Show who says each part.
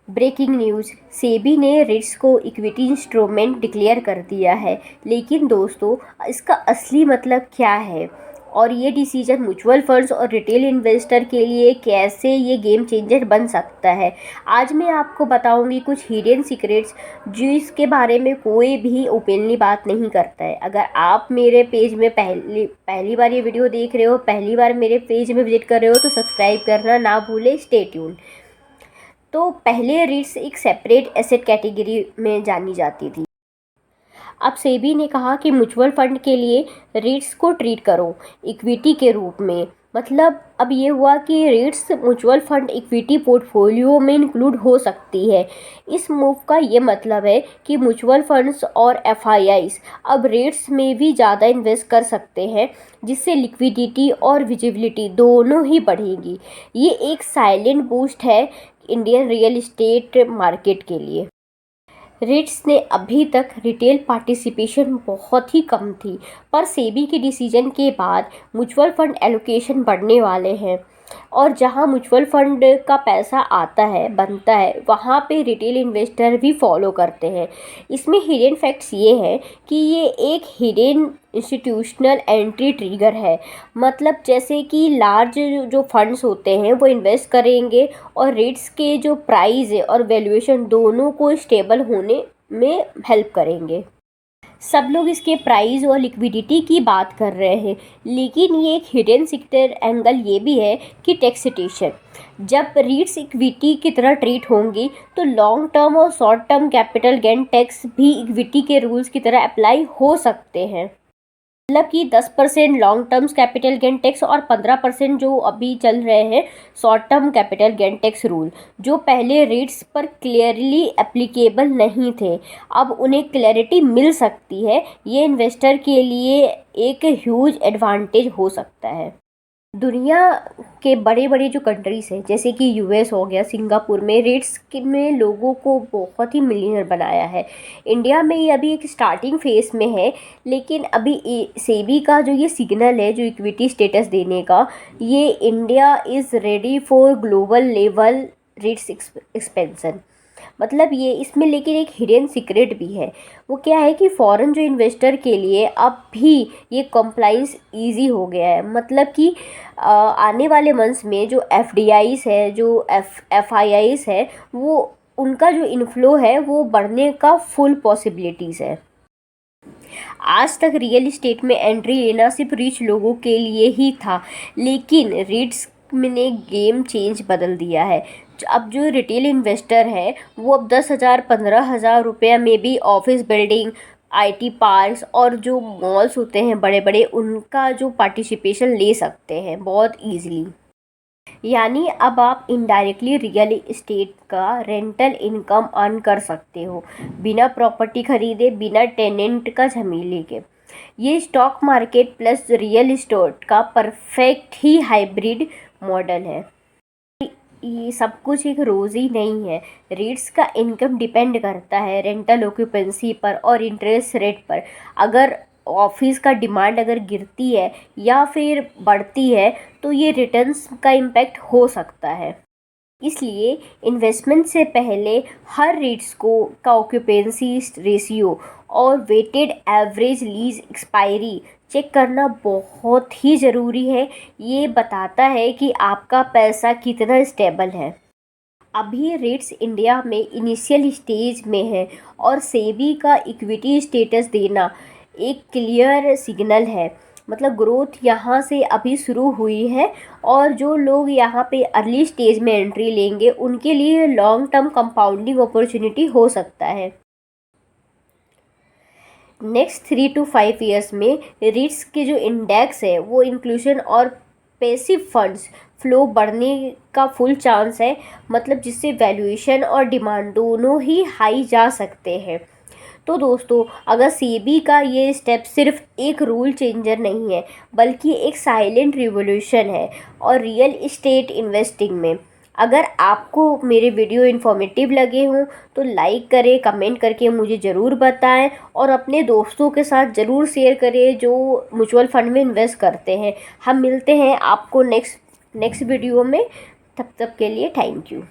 Speaker 1: Breaking news. SEBI ने Ritz को equity instrument declare कर दिया है। लेकिन दोस्तों, इसका असली मतलब क्या है और ये डिसीजन म्यूचुअल फंड्स और रिटेल इन्वेस्टर के लिए कैसे ये गेम चेंजर बन सकता है, आज मैं आपको बताऊंगी कुछ हिडन सीक्रेट्स जिसके बारे में कोई भी ओपनली बात नहीं करता है। अगर आप मेरे पेज में पहली बार ये वीडियो देख रहे हो, पहली बार मेरे पेज में विजिट कर रहे हो, तो सब्सक्राइब करना ना भूलें। Stay tune. तो पहले रिट्स एक सेपरेट एसेट कैटेगरी में जानी जाती थी। अब सेबी ने कहा कि म्यूचुअल फंड के लिए रिट्स को ट्रीट करो इक्विटी के रूप में। मतलब अब ये हुआ कि REITs mutual fund equity portfolio में इंक्लूड हो सकती है। इस मूव का ये मतलब है कि म्यूचुअल फंड्स और एफआईआईज अब रिट्स में भी ज़्यादा इन्वेस्ट कर सकते हैं, जिससे लिक्विडिटी और विजिबिलिटी दोनों ही बढ़ेगी। ये एक साइलेंट बूस्ट है इंडियन रियल एस्टेट मार्केट के लिए। रिट्स ने अभी तक रिटेल पार्टिसिपेशन बहुत ही कम थी, पर सेबी के डिसीजन के बाद म्यूचुअल फंड एलोकेशन बढ़ने वाले हैं और जहां म्यूचुअल फंड का पैसा आता है बनता है, वहां पे रिटेल इन्वेस्टर भी फॉलो करते हैं। इसमें हिडन फैक्ट्स ये हैं कि ये एक हिडन इंस्टीट्यूशनल एंट्री ट्रिगर है। मतलब जैसे कि लार्ज जो फंड्स होते हैं वो इन्वेस्ट करेंगे और रेट्स के जो प्राइस है और वैल्यूएशन दोनों को स्टेबल होने में हेल्प करेंगे। सब लोग इसके प्राइस और लिक्विडिटी की बात कर रहे हैं, लेकिन ये एक हिडन सेक्टर एंगल ये भी है कि टैक्सेशन। जब रीट्स इक्विटी की तरह ट्रीट होंगी तो लॉन्ग टर्म और short term capital gain tax भी इक्विटी के रूल्स की तरह अप्लाई हो सकते हैं। मतलब कि 10% long term capital gain tax और 15% जो अभी चल रहे हैं short term capital gain tax rule, जो पहले रेट्स पर क्लियरली एप्लीकेबल नहीं थे, अब उन्हें क्लैरिटी मिल सकती है। ये इन्वेस्टर के लिए एक ह्यूज एडवांटेज हो सकता है। दुनिया के बड़े बड़े जो कंट्रीज़ हैं, जैसे कि यूएस हो गया, सिंगापुर में रेट्स में लोगों को बहुत ही मिलियनर बनाया है। इंडिया में ये अभी एक स्टार्टिंग फेस में है, लेकिन अभी सेबी का जो ये सिग्नल है जो इक्विटी स्टेटस देने का, ये India is ready for global level rates expansion. मतलब ये इसमें लेकिन एक हिडन सीक्रेट भी है। वो क्या है कि फॉरेन जो इन्वेस्टर के लिए अब भी ये कंप्लाइंस इजी हो गया है। मतलब कि आने वाले मंथ्स में जो एफडीआईस है, जो एफआईआईस है, वो उनका जो इनफ्लो है वो बढ़ने का फुल पॉसिबिलिटीज़ है। आज तक रियल इस्टेट में एंट्री लेना सिर्फ रिच लोगों के लिए ही था, लेकिन रिट्स ने गेम चेंज बदल दिया है। अब जो रिटेल इन्वेस्टर है वो अब 10,000 15,000 रुपये में भी ऑफिस बिल्डिंग, आईटी पार्क्स और जो मॉल्स होते हैं बड़े बड़े, उनका जो पार्टिसिपेशन ले सकते हैं बहुत ईजिली। यानी अब आप इनडायरेक्टली रियल इस्टेट का रेंटल इनकम अर्न कर सकते हो, बिना प्रॉपर्टी खरीदे, बिना टेनेंट का झमेले के। ये stock market plus real estate का परफेक्ट ही हाइब्रिड मॉडल है। ये सब कुछ एक रोज़ ही नहीं है। रेट्स का इनकम डिपेंड करता है रेंटल ऑक्यूपेंसी पर और इंटरेस्ट रेट पर। अगर ऑफिस का डिमांड अगर गिरती है या फिर बढ़ती है तो ये रिटर्न्स का इम्पैक्ट हो सकता है। इसलिए इन्वेस्टमेंट से पहले हर रेट्स को का ऑक्यूपेंसी रेशियो और weighted average lease expiry check करना बहुत ही ज़रूरी है। ये बताता है कि आपका पैसा कितना स्टेबल है। अभी रेट्स इंडिया में इनिशियल स्टेज में है और सेबी का इक्विटी स्टेटस देना एक क्लियर सिग्नल है। मतलब ग्रोथ यहाँ से अभी शुरू हुई है और जो लोग यहाँ पे अर्ली स्टेज में एंट्री लेंगे उनके लिए लॉन्ग टर्म कंपाउंडिंग अपॉर्चुनिटी हो सकता है। नेक्स्ट 3 to 5 ईयर्स में रिट्स के जो इंडेक्स है वो इंक्लूशन और पैसिव फंड्स फ्लो बढ़ने का फुल चांस है। मतलब जिससे वैल्यूएशन और डिमांड दोनों ही हाई जा सकते हैं। तो दोस्तों, अगर सेबी का ये स्टेप सिर्फ एक रूल चेंजर नहीं है, बल्कि एक साइलेंट रिवॉल्यूशन है और रियल इस्टेट इन्वेस्टिंग में। अगर आपको मेरे वीडियो इन्फॉर्मेटिव लगे हों तो लाइक करें, कमेंट करके मुझे ज़रूर बताएं और अपने दोस्तों के साथ ज़रूर शेयर करें जो म्यूचुअल फंड में इन्वेस्ट करते हैं। हम मिलते हैं आपको नेक्स्ट वीडियो में। तब तक के लिए थैंक यू।